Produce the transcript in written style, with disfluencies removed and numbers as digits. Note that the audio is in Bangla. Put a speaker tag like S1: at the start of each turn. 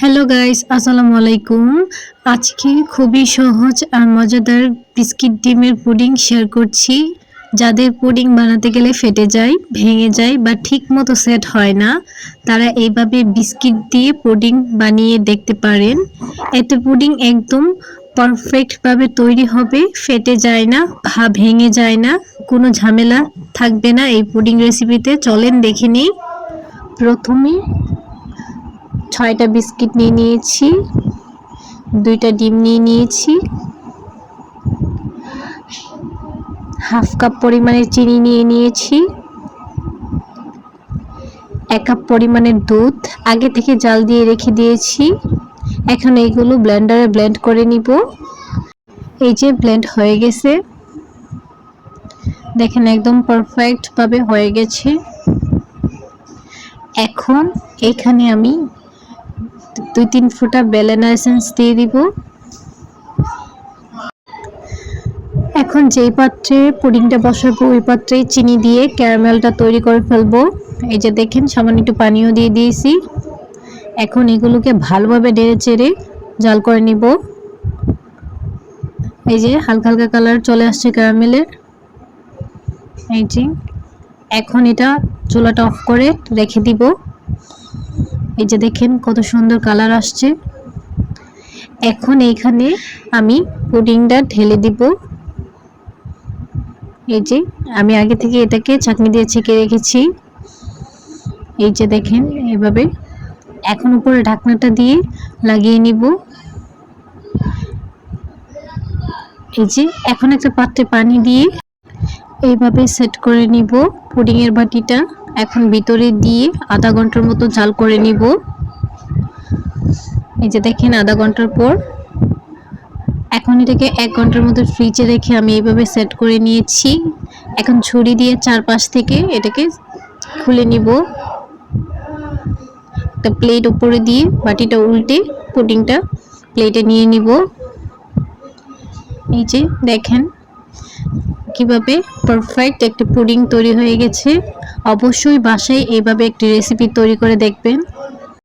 S1: হ্যালো গাইস, আসসালামু আলাইকুম। আজকে খুবই সহজ আর মজাদার বিস্কিট ডিমের পুডিং শেয়ার করছি। যাদের পুডিং বানাতে গেলে ফেটে যায়, ভেঙে যায় বা ঠিক মতো সেট হয় না, তারা এইভাবে বিস্কিট দিয়ে পুডিং বানিয়ে দেখতে পারেন। এতে পুডিং একদম পারফেক্টভাবে তৈরি হবে, ফেটে যায় না, ভেঙে যায় না, কোনো ঝামেলা থাকবে না এই পুডিং রেসিপিতে। চলেন দেখে নিই। প্রথমে 6টা বিস্কিট নিয়ে নিয়েছি, 2টা ডিম নিয়ে নিয়েছি, হাফ কাপ পরিমাণের চিনি নিয়ে নিয়েছি, 1 কাপ পরিমাণের দুধ আগে থেকে জাল দিয়ে রেখে দিয়েছি। এখন এইগুলো ব্লেন্ডারে ব্লেন্ড করে নিব। এই যে ব্লেন্ড হয়ে গেছে, দেখেন একদম পারফেক্টভাবে হয়ে গেছে। এখন এখানে আমি 2-3 ফোঁটা ভ্যানিলা এসেন্স দিয়ে দিব। এখন যেই পাত্রে পুডিংটা বসাবো ওই পাত্রে চিনি দিয়ে ক্যারামেলটা তৈরি করে ফেলবো। এই যে দেখেন সামান্য একটু পানিও দিয়ে দিয়েছি। এখন এগুলোকে ভালোভাবে নেড়ে চেড়ে জাল করে নিব। এই যে হালকা হালকা কালার চলে আসছে ক্যারামেলের। এই যে এখন এটা চুলাটা অফ করে রেখে দিব। এই যে দেখেন কত সুন্দর কালার আসছে। এখন এইখানে আমি পুডিংটা ঢেলে দিব। এই যে আমি আগে থেকে এটাকে চাটনি দিয়ে ছেঁকে রেখেছি। এই যে দেখেন এইভাবে। এখন উপরে ঢাকনাটা দিয়ে লাগিয়ে নিব। এই যে এখন একটা পাত্রে পানি দিয়ে এইভাবে সেট করে নিব পুডিং এর বাটিটা। এখন ভিতরে দিয়ে আধা ঘন্টার মতো জাল করে নিব। এই যে দেখেন আধা ঘন্টার পর এখন এটাকে 1 ঘন্টার মতো ফ্রিজে রেখে আমি এইভাবে সেট করে নিয়েছি। এখন ছুরি দিয়ে চারপাশ থেকে এটাকে খুলে নিব। একটা প্লেট উপরে দিয়ে বাটিটা উল্টে পুডিংটা প্লেটে নিয়ে নিব। এই যে দেখেন কিভাবে পারফেক্ট একটা পুডিং তৈরি হয়ে গেছে। অবশ্যই বাসায় এইভাবে একটি রেসিপি তৈরি করে দেখবেন।